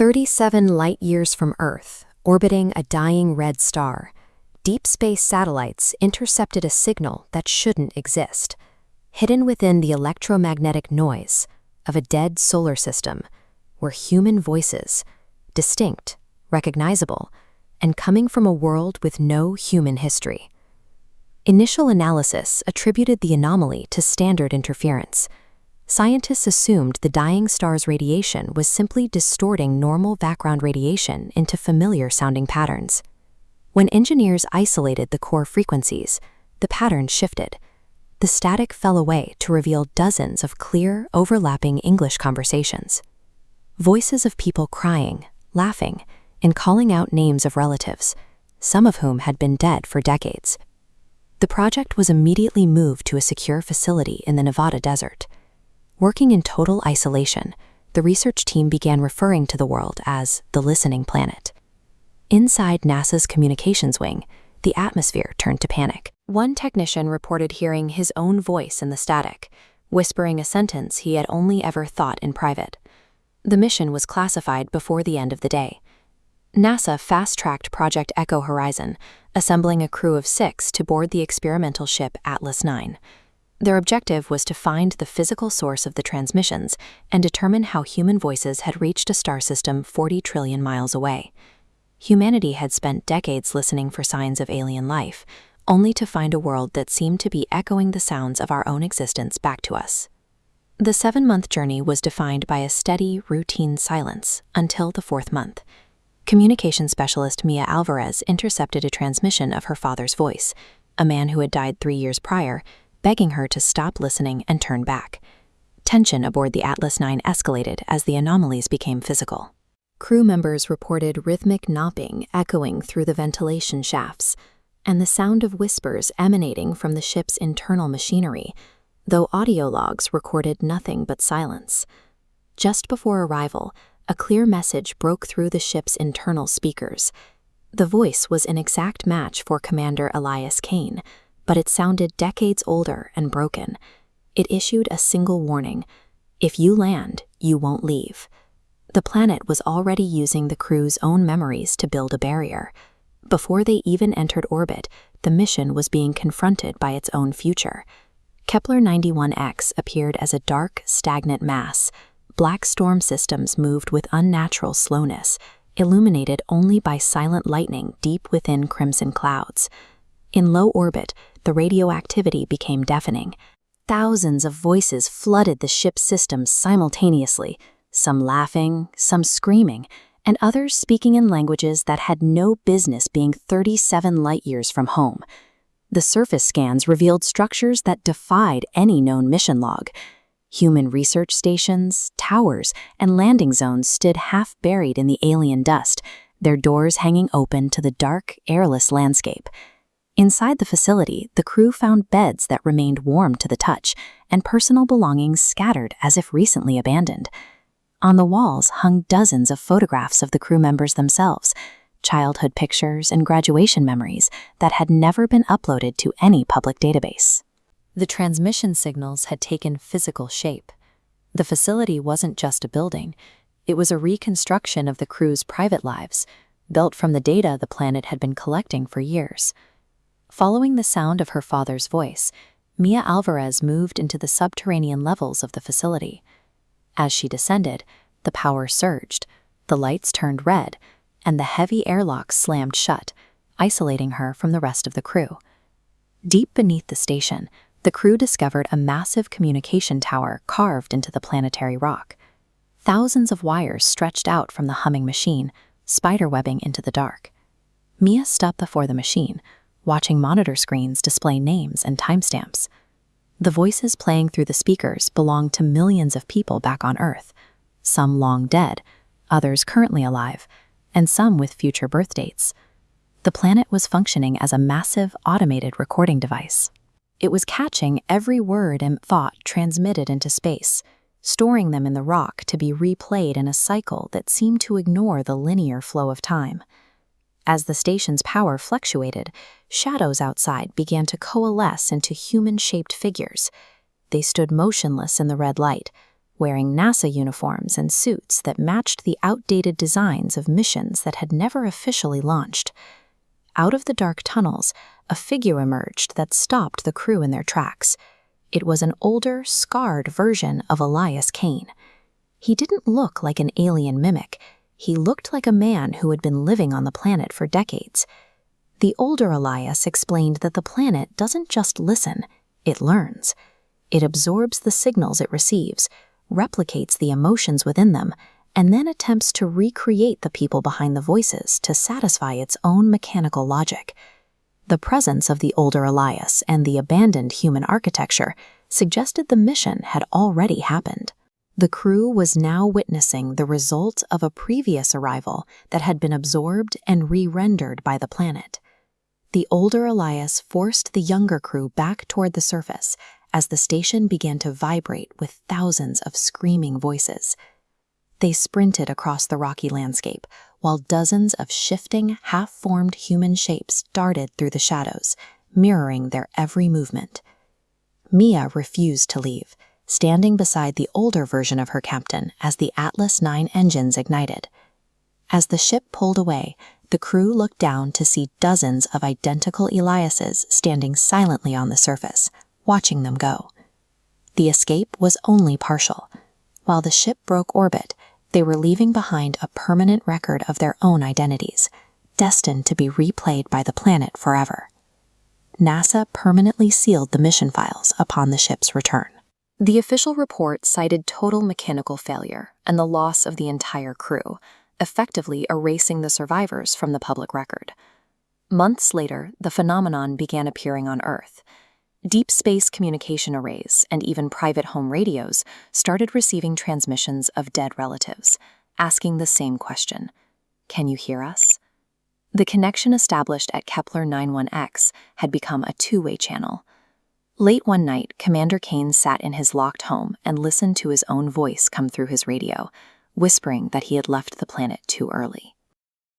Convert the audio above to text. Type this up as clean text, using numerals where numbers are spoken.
37 light-years from Earth, orbiting a dying red star, deep space satellites intercepted a signal that shouldn't exist, hidden within the electromagnetic noise of a dead solar system were human voices, distinct, recognizable, and coming from a world with no human history. Initial analysis attributed the anomaly to standard interference. Scientists assumed the dying star's radiation was simply distorting normal background radiation into familiar-sounding patterns. When engineers isolated the core frequencies, the pattern shifted. The static fell away to reveal dozens of clear, overlapping English conversations. Voices of people crying, laughing, and calling out names of relatives, some of whom had been dead for decades. The project was immediately moved to a secure facility in the Nevada desert. Working in total isolation, the research team began referring to the world as the listening planet. Inside NASA's communications wing, the atmosphere turned to panic. One technician reported hearing his own voice in the static, whispering a sentence he had only ever thought in private. The mission was classified before the end of the day. NASA fast-tracked Project Echo Horizon, assembling a crew of 6 to board the experimental ship Atlas 9. Their objective was to find the physical source of the transmissions and determine how human voices had reached a star system 40 trillion miles away. Humanity had spent decades listening for signs of alien life, only to find a world that seemed to be echoing the sounds of our own existence back to us. The 7-month journey was defined by a steady, routine silence until the 4th month. Communication specialist Mia Alvarez intercepted a transmission of her father's voice, a man who had died 3 years prior, begging her to stop listening and turn back. Tension aboard the Atlas 9 escalated as the anomalies became physical. Crew members reported rhythmic knopping echoing through the ventilation shafts, and the sound of whispers emanating from the ship's internal machinery, though audio logs recorded nothing but silence. Just before arrival, a clear message broke through the ship's internal speakers. The voice was an exact match for Commander Elias Kane, but it sounded decades older and broken. It issued a single warning: if you land, you won't leave. The planet was already using the crew's own memories to build a barrier. Before they even entered orbit, the mission was being confronted by its own future. Kepler 91X appeared as a dark, stagnant mass. Black storm systems moved with unnatural slowness, illuminated only by silent lightning deep within crimson clouds. In low orbit, the radioactivity became deafening. Thousands of voices flooded the ship's systems simultaneously, some laughing, some screaming, and others speaking in languages that had no business being 37 light-years from home. The surface scans revealed structures that defied any known mission log. Human research stations, towers, and landing zones stood half buried in the alien dust, their doors hanging open to the dark, airless landscape. Inside the facility, the crew found beds that remained warm to the touch, and personal belongings scattered as if recently abandoned. On the walls hung dozens of photographs of the crew members themselves, childhood pictures and graduation memories that had never been uploaded to any public database. The transmission signals had taken physical shape. The facility wasn't just a building, it was a reconstruction of the crew's private lives, built from the data the planet had been collecting for years. Following the sound of her father's voice, Mia Alvarez moved into the subterranean levels of the facility. As she descended, the power surged, the lights turned red, and the heavy airlocks slammed shut, isolating her from the rest of the crew. Deep beneath the station, the crew discovered a massive communication tower carved into the planetary rock. Thousands of wires stretched out from the humming machine, spiderwebbing into the dark. Mia stopped before the machine, watching monitor screens display names and timestamps. The voices playing through the speakers belonged to millions of people back on Earth, some long dead, others currently alive, and some with future birth dates. The planet was functioning as a massive, automated recording device. It was catching every word and thought transmitted into space, storing them in the rock to be replayed in a cycle that seemed to ignore the linear flow of time. As the station's power fluctuated, shadows outside began to coalesce into human-shaped figures. They stood motionless in the red light, wearing NASA uniforms and suits that matched the outdated designs of missions that had never officially launched. Out of the dark tunnels, a figure emerged that stopped the crew in their tracks. It was an older, scarred version of Elias Kane. He didn't look like an alien mimic. He looked like a man who had been living on the planet for decades. The older Elias explained that the planet doesn't just listen, it learns. It absorbs the signals it receives, replicates the emotions within them, and then attempts to recreate the people behind the voices to satisfy its own mechanical logic. The presence of the older Elias and the abandoned human architecture suggested the mission had already happened. The crew was now witnessing the result of a previous arrival that had been absorbed and re-rendered by the planet. The older Elias forced the younger crew back toward the surface as the station began to vibrate with thousands of screaming voices. They sprinted across the rocky landscape, while dozens of shifting, half-formed human shapes darted through the shadows, mirroring their every movement. Mia refused to leave, standing beside the older version of her captain as the Atlas 9 engines ignited. As the ship pulled away, the crew looked down to see dozens of identical Eliases standing silently on the surface, watching them go. The escape was only partial. While the ship broke orbit, they were leaving behind a permanent record of their own identities, destined to be replayed by the planet forever. NASA permanently sealed the mission files upon the ship's return. The official report cited total mechanical failure and the loss of the entire crew, effectively erasing the survivors from the public record. Months later, the phenomenon began appearing on Earth. Deep space communication arrays and even private home radios started receiving transmissions of dead relatives, asking the same question: "Can you hear us?" The connection established at Kepler 91X had become a two-way channel. Late one night, Commander Kane sat in his locked home and listened to his own voice come through his radio, whispering that he had left the planet too early.